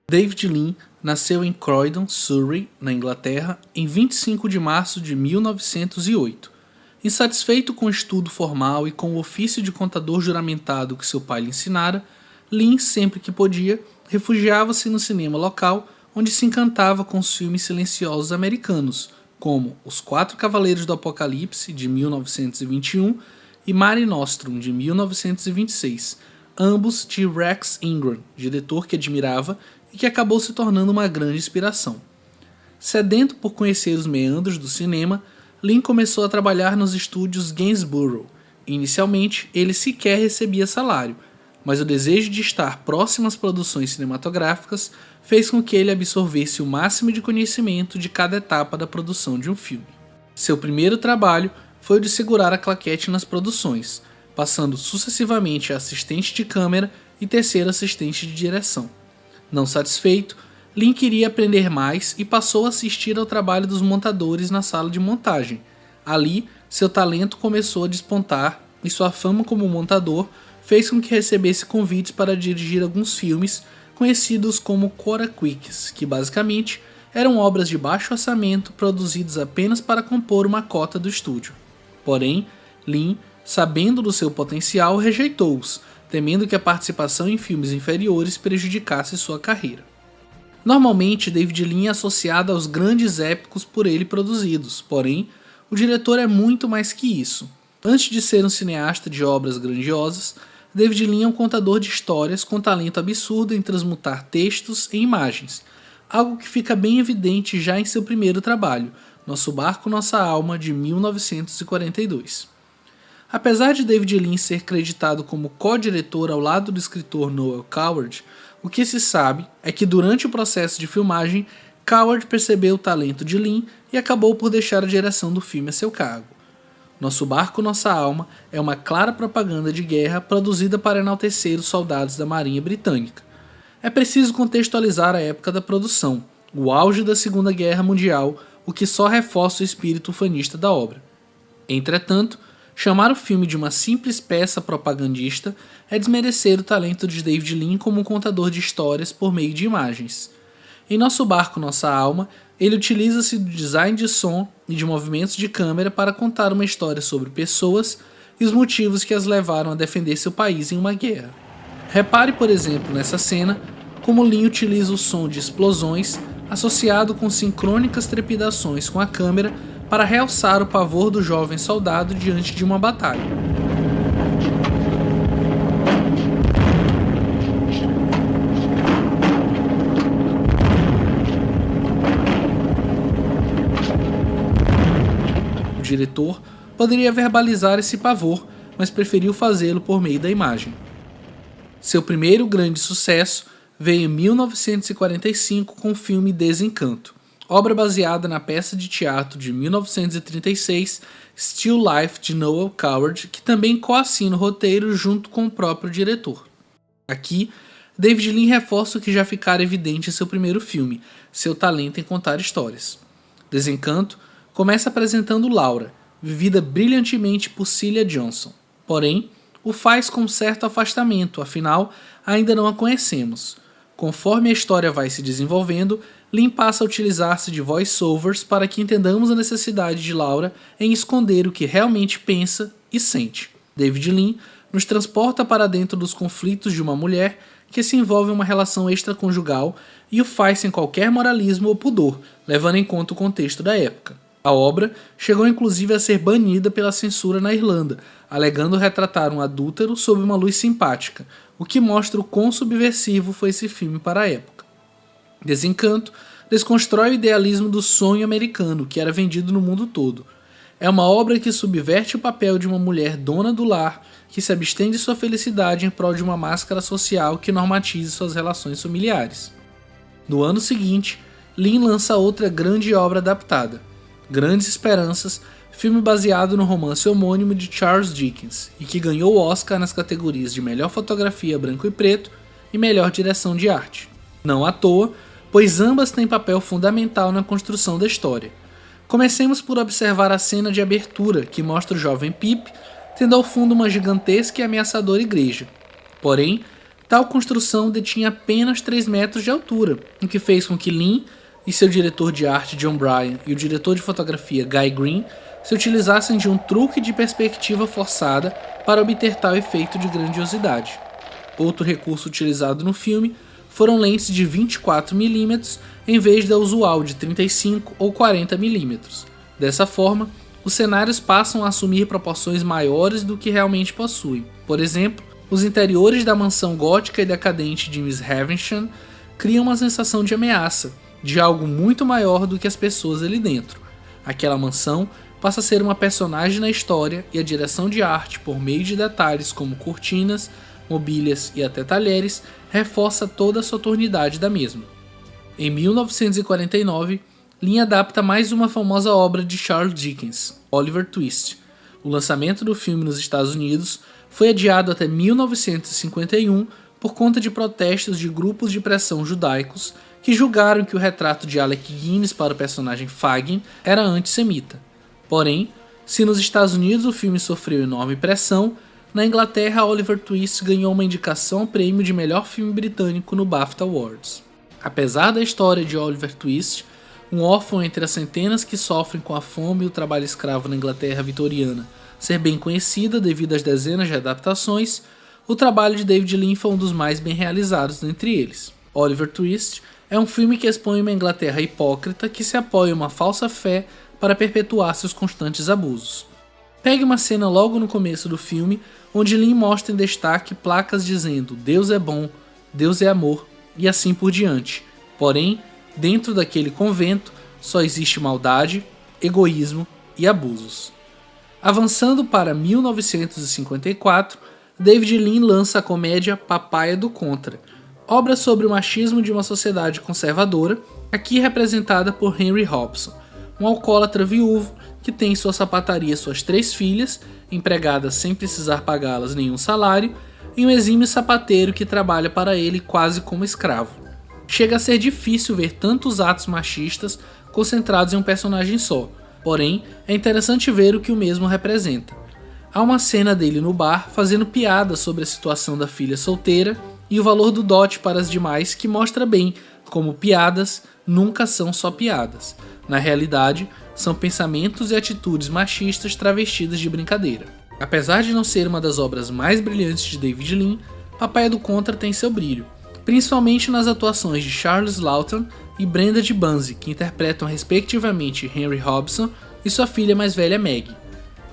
David Lean nasceu em Croydon, Surrey, na Inglaterra, em 25 de março de 1908. Insatisfeito com o estudo formal e com o ofício de contador juramentado que seu pai lhe ensinara, Lean, sempre que podia, refugiava-se no cinema local, onde se encantava com os filmes silenciosos americanos, como Os Quatro Cavaleiros do Apocalipse, de 1921, e Mare Nostrum, de 1926, ambos de Rex Ingram, diretor que admirava e que acabou se tornando uma grande inspiração. Sedento por conhecer os meandros do cinema, Lean começou a trabalhar nos estúdios Gainsborough. Inicialmente, ele sequer recebia salário, mas o desejo de estar próximo às produções cinematográficas fez com que ele absorvesse o máximo de conhecimento de cada etapa da produção de um filme. Seu primeiro trabalho foi o de segurar a claquete nas produções, passando sucessivamente a assistente de câmera e terceiro assistente de direção. Não satisfeito, Lean queria aprender mais e passou a assistir ao trabalho dos montadores na sala de montagem. Ali, seu talento começou a despontar e sua fama como montador fez com que recebesse convites para dirigir alguns filmes conhecidos como Koraquicks, que basicamente eram obras de baixo orçamento produzidas apenas para compor uma cota do estúdio. Porém, Lean, sabendo do seu potencial, rejeitou-os, temendo que a participação em filmes inferiores prejudicasse sua carreira. Normalmente, David Lean é associado aos grandes épicos por ele produzidos, porém, o diretor é muito mais que isso. Antes de ser um cineasta de obras grandiosas, David Lean é um contador de histórias com talento absurdo em transmutar textos em imagens, algo que fica bem evidente já em seu primeiro trabalho, Nosso Barco, Nossa Alma, de 1942. Apesar de David Lean ser creditado como co-diretor ao lado do escritor Noel Coward, o que se sabe é que durante o processo de filmagem, Coward percebeu o talento de Lean e acabou por deixar a direção do filme a seu cargo. Nosso Barco, Nossa Alma é uma clara propaganda de guerra produzida para enaltecer os soldados da Marinha Britânica. É preciso contextualizar a época da produção, o auge da Segunda Guerra Mundial, o que só reforça o espírito ufanista da obra. Entretanto, chamar o filme de uma simples peça propagandista é desmerecer o talento de David Lean como um contador de histórias por meio de imagens. Em Nosso Barco, Nossa Alma, ele utiliza-se do design de som e de movimentos de câmera para contar uma história sobre pessoas e os motivos que as levaram a defender seu país em uma guerra. Repare, por exemplo, nessa cena, como Lean utiliza o som de explosões associado com sincrônicas trepidações com a câmera para realçar o pavor do jovem soldado diante de uma batalha. O diretor poderia verbalizar esse pavor, mas preferiu fazê-lo por meio da imagem. Seu primeiro grande sucesso veio em 1945 com o filme Desencanto, obra baseada na peça de teatro de 1936 Still Life, de Noel Coward, que também coassina o roteiro junto com o próprio diretor. Aqui, David Lean reforça o que já ficara evidente em seu primeiro filme, seu talento em contar histórias. Desencanto começa apresentando Laura, vivida brilhantemente por Celia Johnson. Porém, o faz com certo afastamento, afinal, ainda não a conhecemos. Conforme a história vai se desenvolvendo, Lean passa a utilizar-se de voice-overs para que entendamos a necessidade de Laura em esconder o que realmente pensa e sente. David Lean nos transporta para dentro dos conflitos de uma mulher que se envolve em uma relação extraconjugal e o faz sem qualquer moralismo ou pudor, levando em conta o contexto da época. A obra chegou inclusive a ser banida pela censura na Irlanda, alegando retratar um adúltero sob uma luz simpática, o que mostra o quão subversivo foi esse filme para a época. Desencanto desconstrói o idealismo do sonho americano que era vendido no mundo todo. É uma obra que subverte o papel de uma mulher dona do lar que se abstém de sua felicidade em prol de uma máscara social que normatize suas relações familiares. No ano seguinte, Lean lança outra grande obra adaptada, Grandes Esperanças, filme baseado no romance homônimo de Charles Dickens e que ganhou o Oscar nas categorias de Melhor Fotografia Branco e Preto e Melhor Direção de Arte. Não à toa, pois ambas têm papel fundamental na construção da história. Comecemos por observar a cena de abertura que mostra o jovem Pip tendo ao fundo uma gigantesca e ameaçadora igreja. Porém, Tal construção detinha apenas 3 metros de altura, o que fez com que Lean e seu diretor de arte John Bryan e o diretor de fotografia Guy Green se utilizassem de um truque de perspectiva forçada para obter tal efeito de grandiosidade. Outro recurso utilizado no filme foram lentes de 24mm em vez da usual de 35 ou 40mm. Dessa forma, os cenários passam a assumir proporções maiores do que realmente possuem. Por exemplo, os interiores da mansão gótica e decadente de Miss Havisham criam uma sensação de ameaça, de algo muito maior do que as pessoas ali dentro. Aquela mansão passa a ser uma personagem na história e a direção de arte, por meio de detalhes como cortinas, mobílias e até talheres, reforça toda a sotornidade da mesma. Em 1949, Lean adapta mais uma famosa obra de Charles Dickens, Oliver Twist. O lançamento do filme nos Estados Unidos foi adiado até 1951 por conta de protestos de grupos de pressão judaicos que julgaram que o retrato de Alec Guinness para o personagem Fagin era antissemita. Porém, se nos Estados Unidos o filme sofreu enorme pressão, na Inglaterra Oliver Twist ganhou uma indicação ao prêmio de melhor filme britânico no BAFTA Awards. Apesar da história de Oliver Twist, um órfão entre as centenas que sofrem com a fome e o trabalho escravo na Inglaterra vitoriana, ser bem conhecida devido às dezenas de adaptações, o trabalho de David Lean foi um dos mais bem realizados dentre eles. Oliver Twist é um filme que expõe uma Inglaterra hipócrita que se apoia em uma falsa fé para perpetuar seus constantes abusos. Pegue uma cena logo no começo do filme, onde Lean mostra em destaque placas dizendo "Deus é bom, Deus é amor" e assim por diante. Porém, dentro daquele convento só existe maldade, egoísmo e abusos. Avançando para 1954, David Lean lança a comédia Papai é do Contra, obra sobre o machismo de uma sociedade conservadora, aqui representada por Henry Hobson, um alcoólatra viúvo que tem em sua sapataria suas 3 filhas, empregadas sem precisar pagá-las nenhum salário, e um exímio sapateiro que trabalha para ele quase como escravo. Chega a ser difícil ver tantos atos machistas concentrados em um personagem só, porém é interessante ver o que o mesmo representa. Há uma cena dele no bar fazendo piadas sobre a situação da filha solteira e o valor do dote para as demais, que mostra bem como piadas nunca são só piadas. Na realidade, são pensamentos e atitudes machistas travestidas de brincadeira. Apesar de não ser uma das obras mais brilhantes de David Lean, Papai é do Contra tem seu brilho, principalmente nas atuações de Charles Laughton e Brenda de Banzi, que interpretam respectivamente Henry Hobson e sua filha mais velha Meg.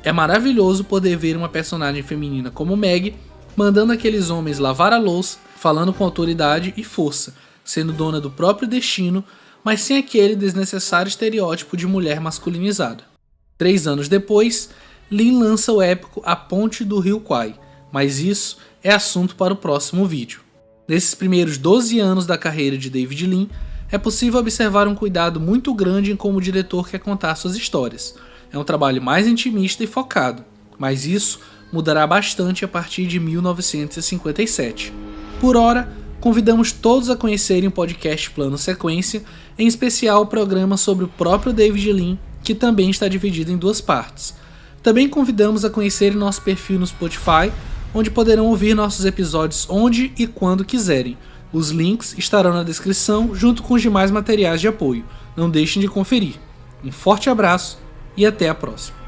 É maravilhoso poder ver uma personagem feminina como Meg mandando aqueles homens lavar a louça, falando com autoridade e força, sendo dona do próprio destino, mas sem aquele desnecessário estereótipo de mulher masculinizada. 3 anos depois, Lean lança o épico A Ponte do Rio Kwai, mas isso é assunto para o próximo vídeo. Nesses primeiros 12 anos da carreira de David Lean, é possível observar um cuidado muito grande em como o diretor quer contar suas histórias. É um trabalho mais intimista e focado, mas isso mudará bastante a partir de 1957. Por ora, convidamos todos a conhecerem o podcast Plano Sequência, em especial o programa sobre o próprio David Lean, que também está dividido em 2 partes. Também convidamos a conhecerem nosso perfil no Spotify, onde poderão ouvir nossos episódios onde e quando quiserem. Os links estarão na descrição, junto com os demais materiais de apoio. Não deixem de conferir. Um forte abraço e até a próxima.